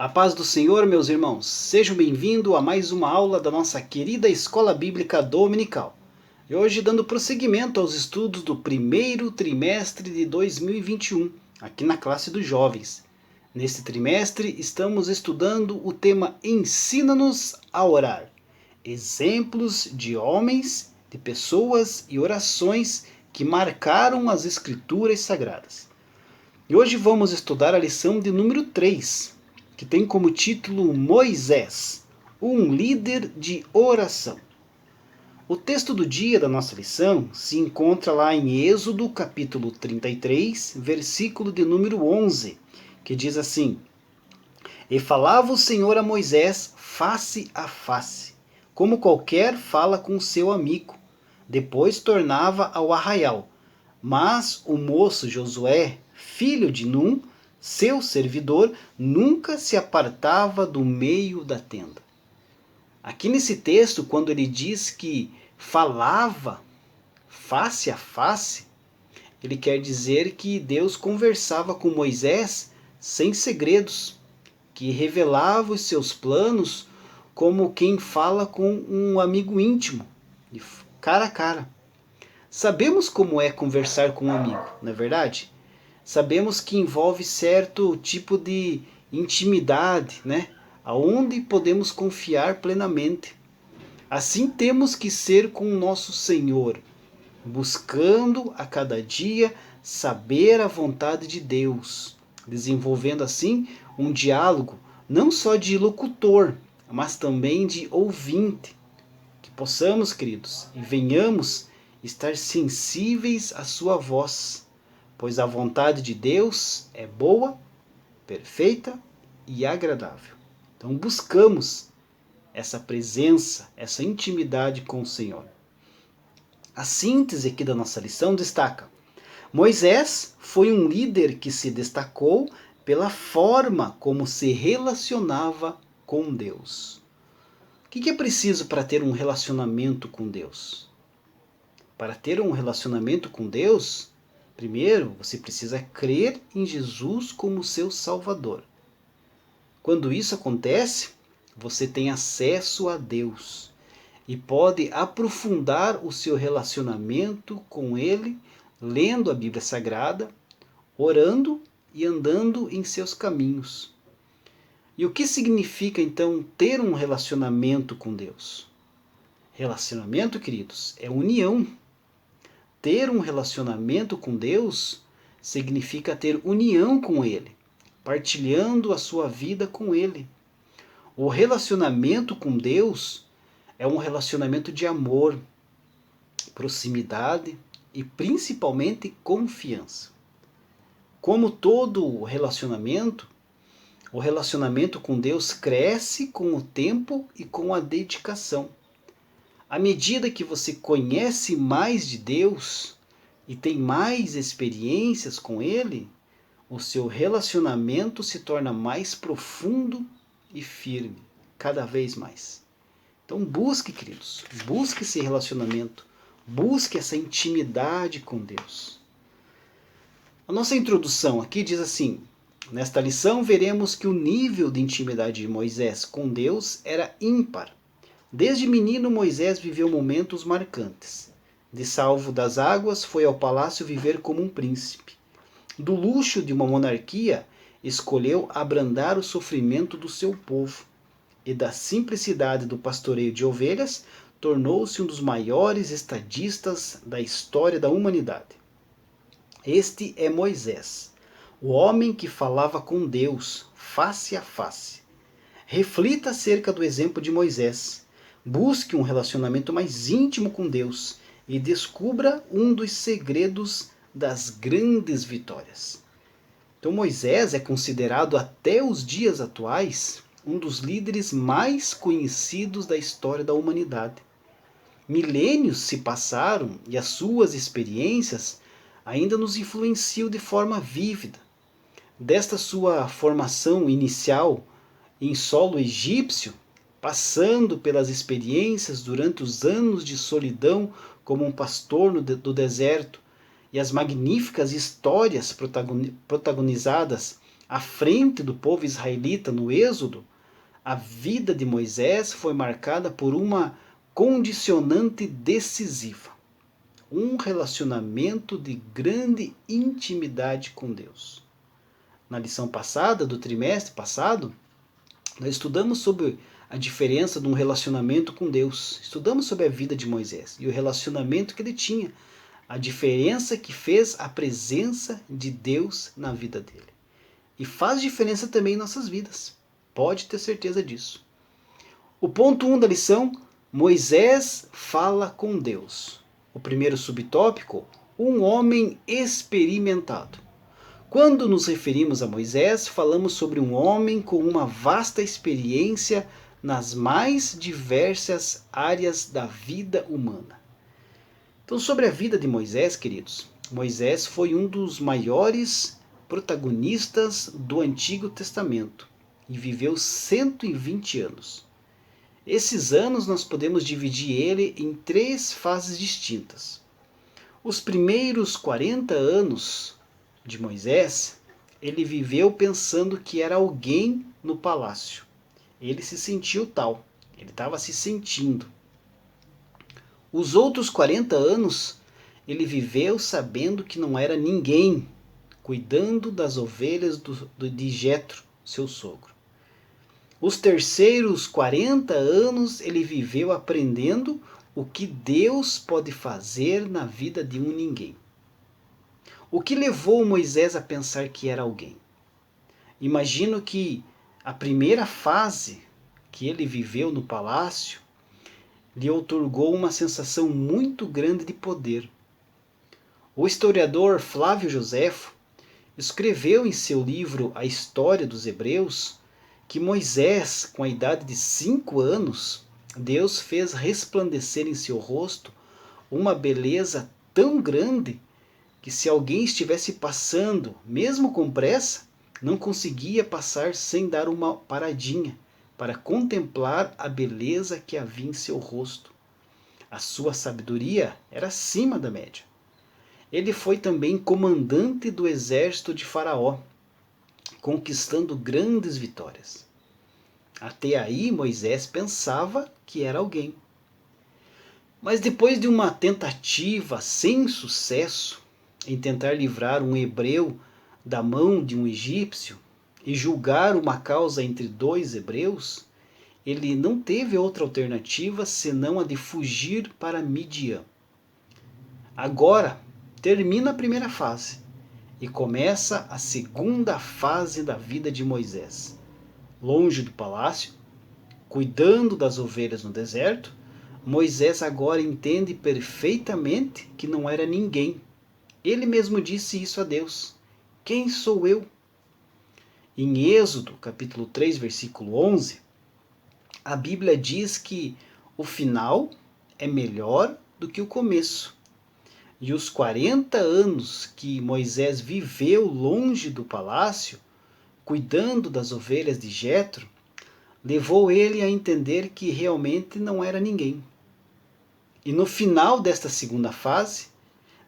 A paz do Senhor, meus irmãos, sejam bem-vindos a mais uma aula da nossa querida Escola Bíblica Dominical. E hoje dando prosseguimento aos estudos do primeiro trimestre de 2021, aqui na classe dos jovens. Neste trimestre estamos estudando o tema Ensina-nos a orar. Exemplos de homens, de pessoas e orações que marcaram as Escrituras Sagradas. E hoje vamos estudar a lição de número 3, que tem como título Moisés, um líder de oração. O texto do dia da nossa lição se encontra lá em Êxodo, capítulo 33, versículo de número 11, que diz assim: E falava o Senhor a Moisés face a face, como qualquer fala com seu amigo. Depois tornava ao arraial. Mas o moço Josué, filho de Num, seu servidor, nunca se apartava do meio da tenda. Aqui nesse texto, quando ele diz que falava face a face, ele quer dizer que Deus conversava com Moisés sem segredos, que revelava os seus planos como quem fala com um amigo íntimo, de cara a cara. Sabemos como é conversar com um amigo, não é verdade? Sabemos que envolve certo tipo de intimidade, né? Aonde podemos confiar plenamente. Assim temos que ser com o nosso Senhor, buscando a cada dia saber a vontade de Deus, desenvolvendo assim um diálogo não só de locutor, mas também de ouvinte. Que possamos, queridos, e venhamos estar sensíveis à sua voz, pois a vontade de Deus é boa, perfeita e agradável. Então buscamos essa presença, essa intimidade com o Senhor. A síntese aqui da nossa lição destaca: Moisés foi um líder que se destacou pela forma como se relacionava com Deus. O que é preciso para ter um relacionamento com Deus? Para ter um relacionamento com Deus, primeiro, você precisa crer em Jesus como seu Salvador. Quando isso acontece, você tem acesso a Deus e pode aprofundar o seu relacionamento com Ele, lendo a Bíblia Sagrada, orando e andando em seus caminhos. E o que significa então ter um relacionamento com Deus? Relacionamento, queridos, é união. Ter um relacionamento com Deus significa ter união com Ele, partilhando a sua vida com Ele. O relacionamento com Deus é um relacionamento de amor, proximidade e principalmente confiança. Como todo relacionamento, o relacionamento com Deus cresce com o tempo e com a dedicação. À medida que você conhece mais de Deus e tem mais experiências com Ele, o seu relacionamento se torna mais profundo e firme, cada vez mais. Então busque, queridos, busque esse relacionamento, busque essa intimidade com Deus. A nossa introdução aqui diz assim: nesta lição veremos que o nível de intimidade de Moisés com Deus era ímpar. Desde menino, Moisés viveu momentos marcantes. De salvo das águas, foi ao palácio viver como um príncipe. Do luxo de uma monarquia, escolheu abrandar o sofrimento do seu povo. E da simplicidade do pastoreio de ovelhas, tornou-se um dos maiores estadistas da história da humanidade. Este é Moisés, o homem que falava com Deus, face a face. Reflita acerca do exemplo de Moisés. Busque um relacionamento mais íntimo com Deus e descubra um dos segredos das grandes vitórias. Então Moisés é considerado até os dias atuais um dos líderes mais conhecidos da história da humanidade. Milênios se passaram e as suas experiências ainda nos influenciam de forma vívida. Desta sua formação inicial em solo egípcio, passando pelas experiências durante os anos de solidão como um pastor do deserto e as magníficas histórias protagonizadas à frente do povo israelita no Êxodo, a vida de Moisés foi marcada por uma condicionante decisiva: um relacionamento de grande intimidade com Deus. Na lição passada, do trimestre passado, nós estudamos sobre a diferença de um relacionamento com Deus. Estudamos sobre a vida de Moisés e o relacionamento que ele tinha, a diferença que fez a presença de Deus na vida dele. E faz diferença também em nossas vidas. Pode ter certeza disso. O ponto 1 da lição: Moisés fala com Deus. O primeiro subtópico: um homem experimentado. Quando nos referimos a Moisés, falamos sobre um homem com uma vasta experiência nas mais diversas áreas da vida humana. Então, sobre a vida de Moisés, queridos, Moisés foi um dos maiores protagonistas do Antigo Testamento e viveu 120 anos. Esses anos nós podemos dividir ele em 3 fases distintas. Os primeiros 40 anos de Moisés, ele viveu pensando que era alguém no palácio. Ele se sentiu tal, ele estava se sentindo. Os outros 40 anos, ele viveu sabendo que não era ninguém, cuidando das ovelhas de Jetro, seu sogro. Os terceiros 40 anos, ele viveu aprendendo o que Deus pode fazer na vida de um ninguém. O que levou Moisés a pensar que era alguém? Imagino que a primeira fase que ele viveu no palácio lhe outorgou uma sensação muito grande de poder. O historiador Flávio Joséfo escreveu em seu livro A História dos Hebreus que Moisés, com a idade de 5 anos, Deus fez resplandecer em seu rosto uma beleza tão grande que se alguém estivesse passando, mesmo com pressa, não conseguia passar sem dar uma paradinha para contemplar a beleza que havia em seu rosto. A sua sabedoria era acima da média. Ele foi também comandante do exército de Faraó, conquistando grandes vitórias. Até aí Moisés pensava que era alguém. Mas depois de uma tentativa sem sucesso em tentar livrar um hebreu da mão de um egípcio e julgar uma causa entre 2 hebreus, ele não teve outra alternativa senão a de fugir para Midian. Agora termina a primeira fase e começa a segunda fase da vida de Moisés. Longe do palácio, cuidando das ovelhas no deserto, Moisés agora entende perfeitamente que não era ninguém. Ele mesmo disse isso a Deus: quem sou eu? Em Êxodo, capítulo 3, versículo 11, a Bíblia diz que o final é melhor do que o começo. E os 40 anos que Moisés viveu longe do palácio, cuidando das ovelhas de Jetro, levou ele a entender que realmente não era ninguém. E no final desta segunda fase,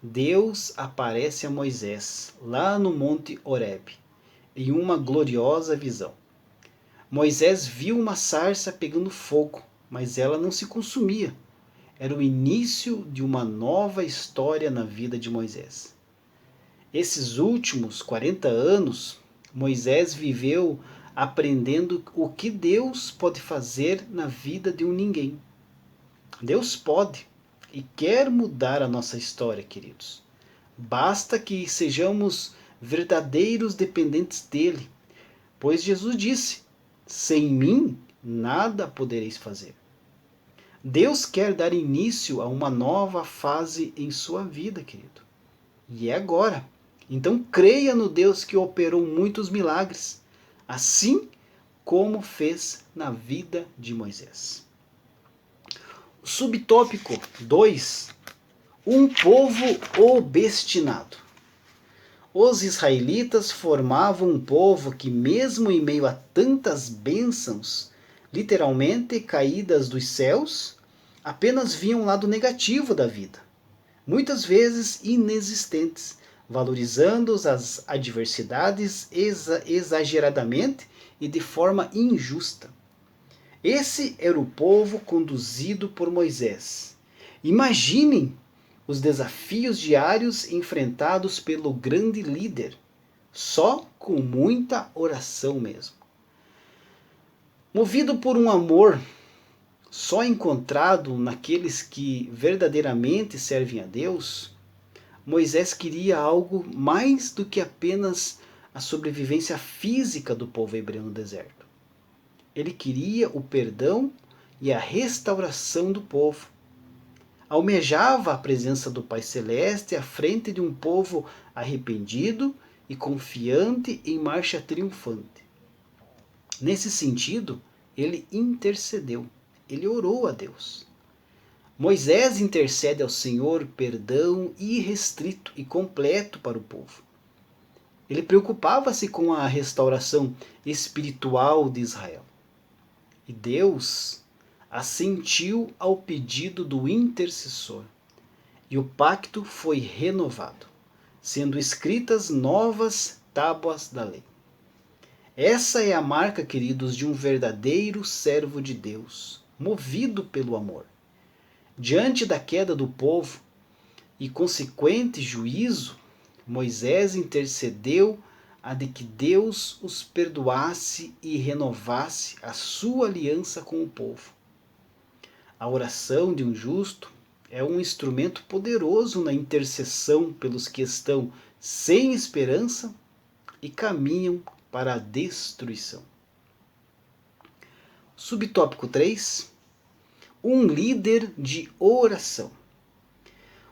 Deus aparece a Moisés, lá no Monte Horebe, em uma gloriosa visão. Moisés viu uma sarça pegando fogo, mas ela não se consumia. Era o início de uma nova história na vida de Moisés. Esses últimos 40 anos, Moisés viveu aprendendo o que Deus pode fazer na vida de um ninguém. Deus pode e quer mudar a nossa história, queridos. Basta que sejamos verdadeiros dependentes dele, pois Jesus disse: sem mim nada podereis fazer. Deus quer dar início a uma nova fase em sua vida, querido. E é agora. Então creia no Deus que operou muitos milagres, assim como fez na vida de Moisés. Subtópico 2. Um povo obstinado. Os israelitas formavam um povo que, mesmo em meio a tantas bênçãos, literalmente caídas dos céus, apenas viam um lado negativo da vida, muitas vezes inexistentes, valorizando as adversidades exageradamente e de forma injusta. Esse era o povo conduzido por Moisés. Imaginem os desafios diários enfrentados pelo grande líder, só com muita oração mesmo. Movido por um amor só encontrado naqueles que verdadeiramente servem a Deus, Moisés queria algo mais do que apenas a sobrevivência física do povo hebreu no deserto. Ele queria o perdão e a restauração do povo. Almejava a presença do Pai Celeste à frente de um povo arrependido e confiante em marcha triunfante. Nesse sentido, ele intercedeu, ele orou a Deus. Moisés intercede ao Senhor perdão irrestrito e completo para o povo. Ele preocupava-se com a restauração espiritual de Israel. E Deus assentiu ao pedido do intercessor. E o pacto foi renovado, sendo escritas novas tábuas da lei. Essa é a marca, queridos, de um verdadeiro servo de Deus, movido pelo amor. Diante da queda do povo e consequente juízo, Moisés intercedeu a de que Deus os perdoasse e renovasse a sua aliança com o povo. A oração de um justo é um instrumento poderoso na intercessão pelos que estão sem esperança e caminham para a destruição. Subtópico 3. Um líder de oração.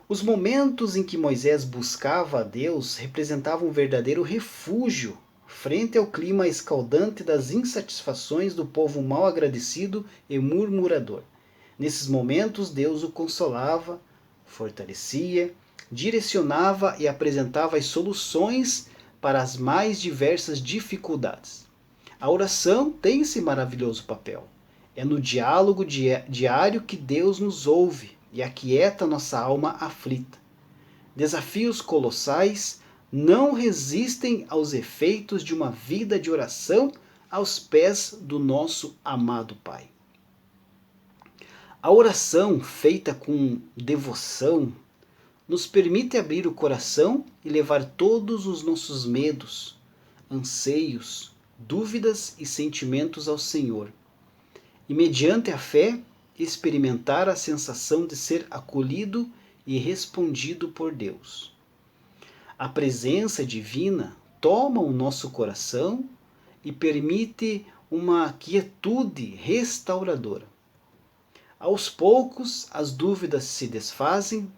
Os momentos em que Moisés buscava a Deus representavam um verdadeiro refúgio frente ao clima escaldante das insatisfações do povo mal agradecido e murmurador. Nesses momentos, Deus o consolava, fortalecia, direcionava e apresentava as soluções para as mais diversas dificuldades. A oração tem esse maravilhoso papel. É no diálogo diário que Deus nos ouve e aquieta nossa alma aflita. Desafios colossais não resistem aos efeitos de uma vida de oração aos pés do nosso amado Pai. A oração feita com devoção nos permite abrir o coração e levar todos os nossos medos, anseios, dúvidas e sentimentos ao Senhor. E mediante a fé, experimentar a sensação de ser acolhido e respondido por Deus. A presença divina toma o nosso coração e permite uma quietude restauradora. Aos poucos, as dúvidas se desfazem,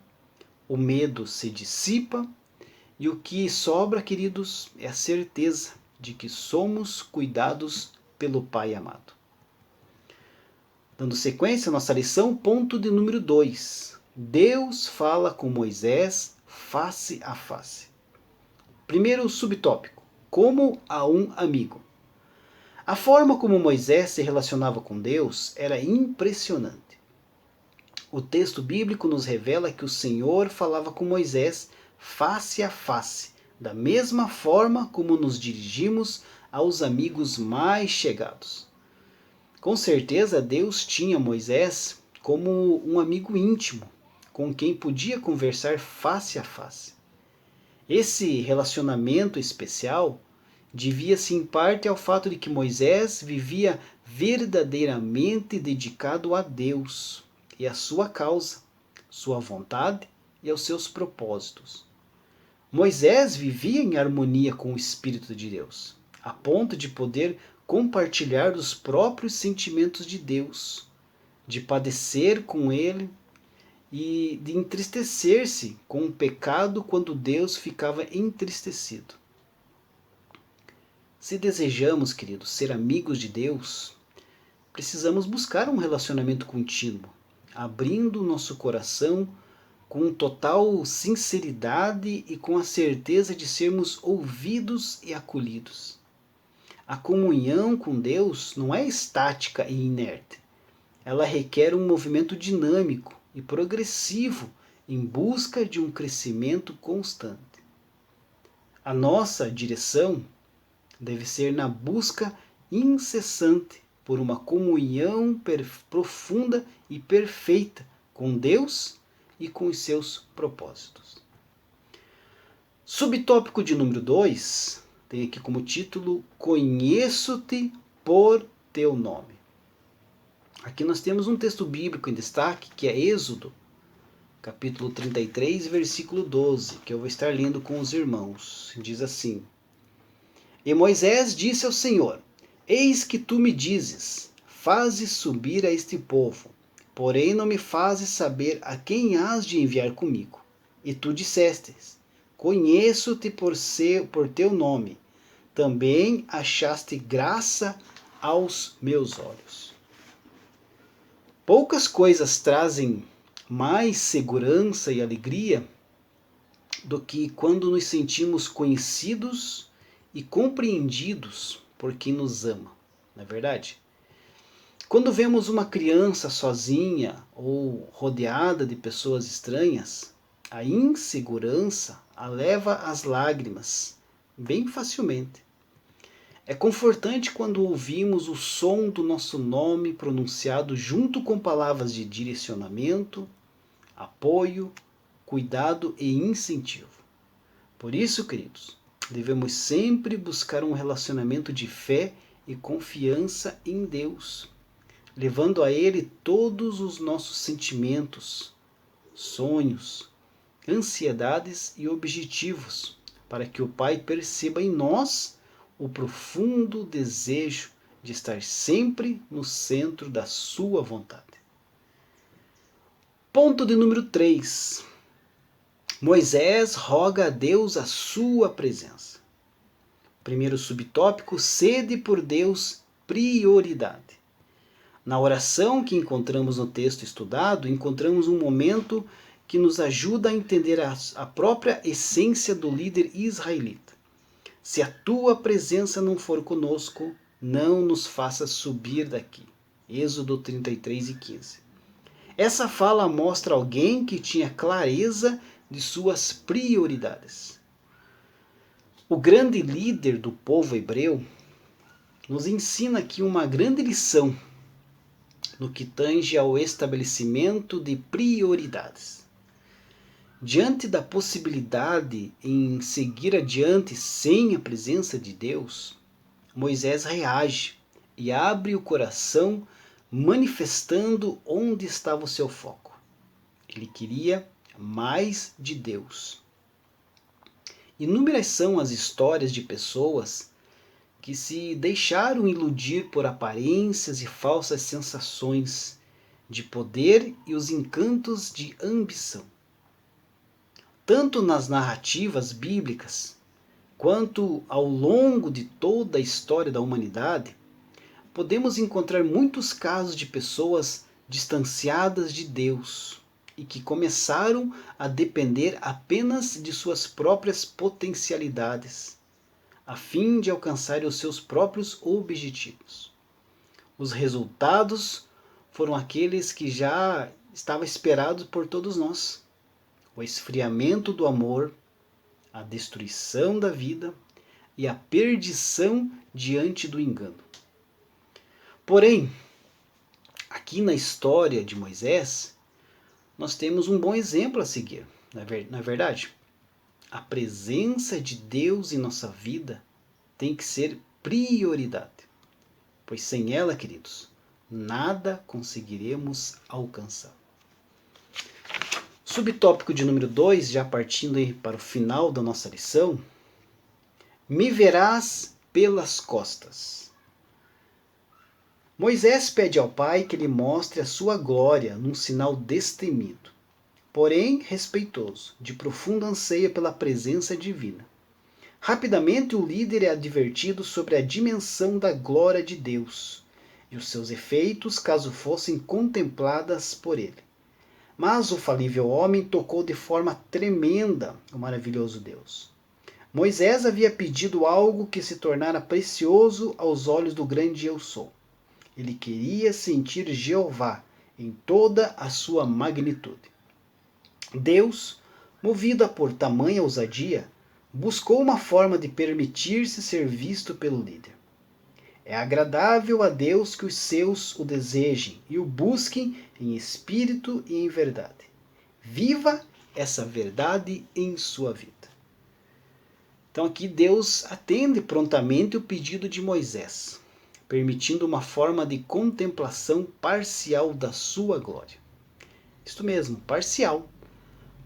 o medo se dissipa e o que sobra, queridos, é a certeza de que somos cuidados pelo Pai amado. Dando sequência à nossa lição, ponto de número 2. Deus fala com Moisés face a face. Primeiro subtópico, como a um amigo. A forma como Moisés se relacionava com Deus era impressionante. O texto bíblico nos revela que o Senhor falava com Moisés face a face, da mesma forma como nos dirigimos aos amigos mais chegados. Com certeza, Deus tinha Moisés como um amigo íntimo, com quem podia conversar face a face. Esse relacionamento especial devia-se em parte ao fato de que Moisés vivia verdadeiramente dedicado a Deus e à sua causa, sua vontade e aos seus propósitos. Moisés vivia em harmonia com o Espírito de Deus, a ponto de poder compartilhar dos próprios sentimentos de Deus, de padecer com ele e de entristecer-se com o pecado quando Deus ficava entristecido. Se desejamos, queridos, ser amigos de Deus, precisamos buscar um relacionamento contínuo, abrindo nosso coração com total sinceridade e com a certeza de sermos ouvidos e acolhidos. A comunhão com Deus não é estática e inerte. Ela requer um movimento dinâmico e progressivo em busca de um crescimento constante. A nossa direção deve ser na busca incessante por uma comunhão profunda e perfeita com Deus e com os seus propósitos. Subtópico de número 2 tem aqui como título: Conheço-te por teu nome. Aqui nós temos um texto bíblico em destaque, que é Êxodo, capítulo 33, versículo 12, que eu vou estar lendo com os irmãos. Diz assim: E Moisés disse ao Senhor: Eis que tu me dizes, fazes subir a este povo, porém não me fazes saber a quem hás de enviar comigo. E tu dissestes: Conheço-te por teu nome, também achaste graça aos meus olhos. Poucas coisas trazem mais segurança e alegria do que quando nos sentimos conhecidos e compreendidos por quem nos ama, não é verdade? Quando vemos uma criança sozinha ou rodeada de pessoas estranhas, a insegurança a leva às lágrimas bem facilmente. É confortante quando ouvimos o som do nosso nome pronunciado junto com palavras de direcionamento, apoio, cuidado e incentivo. Por isso, queridos, devemos sempre buscar um relacionamento de fé e confiança em Deus, levando a Ele todos os nossos sentimentos, sonhos, ansiedades e objetivos, para que o Pai perceba em nós o profundo desejo de estar sempre no centro da sua vontade. Ponto de número 3. Moisés roga a Deus a sua presença. Primeiro subtópico: sede por Deus, prioridade. Na oração que encontramos no texto estudado, encontramos um momento que nos ajuda a entender a própria essência do líder israelita. Se a tua presença não for conosco, não nos faça subir daqui. Êxodo 33 e 15. Essa fala mostra alguém que tinha clareza de suas prioridades. O grande líder do povo hebreu nos ensina aqui uma grande lição no que tange ao estabelecimento de prioridades. Diante da possibilidade em seguir adiante sem a presença de Deus, Moisés reage e abre o coração, manifestando onde estava o seu foco. Ele queria mais de Deus. Inúmeras são as histórias de pessoas que se deixaram iludir por aparências e falsas sensações de poder e os encantos de ambição. Tanto nas narrativas bíblicas, quanto ao longo de toda a história da humanidade, podemos encontrar muitos casos de pessoas distanciadas de Deus e que começaram a depender apenas de suas próprias potencialidades, a fim de alcançar os seus próprios objetivos. Os resultados foram aqueles que já estavam esperados por todos nós: o esfriamento do amor, a destruição da vida e a perdição diante do engano. Porém, aqui na história de Moisés, nós temos um bom exemplo a seguir, não é verdade? A presença de Deus em nossa vida tem que ser prioridade, pois sem ela, queridos, nada conseguiremos alcançar. Subtópico de número 2, já partindo aí para o final da nossa lição: me verás pelas costas. Moisés pede ao Pai que lhe mostre a sua glória num sinal destemido, porém respeitoso, de profundo anseio pela presença divina. Rapidamente o líder é advertido sobre a dimensão da glória de Deus e os seus efeitos caso fossem contempladas por ele. Mas o falível homem tocou de forma tremenda o maravilhoso Deus. Moisés havia pedido algo que se tornara precioso aos olhos do grande Eu Sou. Ele queria sentir Jeová em toda a sua magnitude. Deus, movida por tamanha ousadia, buscou uma forma de permitir-se ser visto pelo líder. É agradável a Deus que os seus o desejem e o busquem em espírito e em verdade. Viva essa verdade em sua vida. Então aqui Deus atende prontamente o pedido de Moisés, permitindo uma forma de contemplação parcial da sua glória. Isto mesmo, parcial,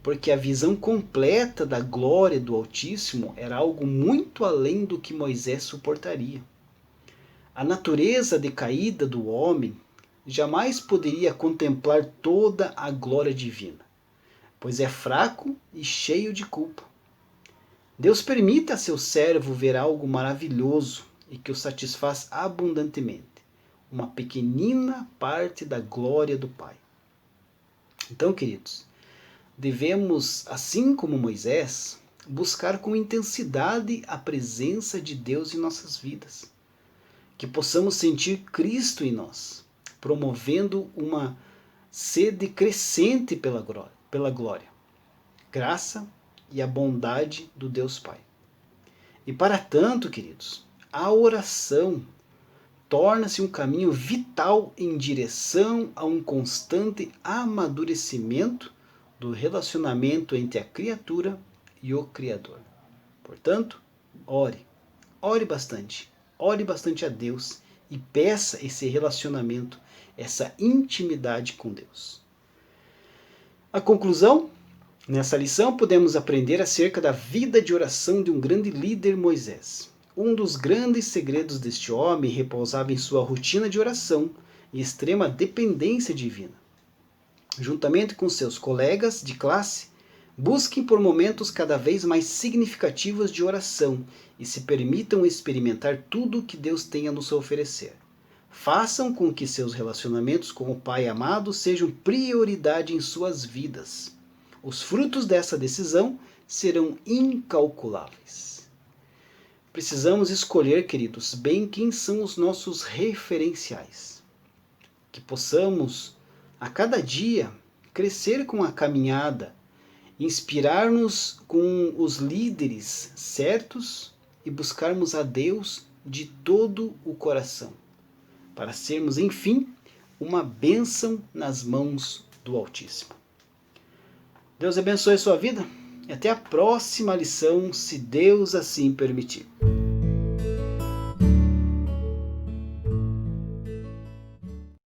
porque a visão completa da glória do Altíssimo era algo muito além do que Moisés suportaria. A natureza decaída do homem jamais poderia contemplar toda a glória divina, pois é fraco e cheio de culpa. Deus permite a seu servo ver algo maravilhoso e que o satisfaz abundantemente, uma pequenina parte da glória do Pai. Então, queridos, devemos, assim como Moisés, buscar com intensidade a presença de Deus em nossas vidas, que possamos sentir Cristo em nós, promovendo uma sede crescente pela glória, graça e a bondade do Deus Pai. E para tanto, queridos, a oração torna-se um caminho vital em direção a um constante amadurecimento do relacionamento entre a criatura e o Criador. Portanto, ore bastante a Deus e peça esse relacionamento, essa intimidade com Deus. A conclusão? Nessa lição podemos aprender acerca da vida de oração de um grande líder, Moisés. Um dos grandes segredos deste homem repousava em sua rotina de oração e extrema dependência divina. Juntamente com seus colegas de classe, busquem por momentos cada vez mais significativos de oração e se permitam experimentar tudo o que Deus tem a nos oferecer. Façam com que seus relacionamentos com o Pai amado sejam prioridade em suas vidas. Os frutos dessa decisão serão incalculáveis. Precisamos escolher, queridos, bem quem são os nossos referenciais. Que possamos, a cada dia, crescer com a caminhada, inspirar-nos com os líderes certos e buscarmos a Deus de todo o coração, para sermos, enfim, uma bênção nas mãos do Altíssimo. Deus abençoe a sua vida e até a próxima lição, se Deus assim permitir.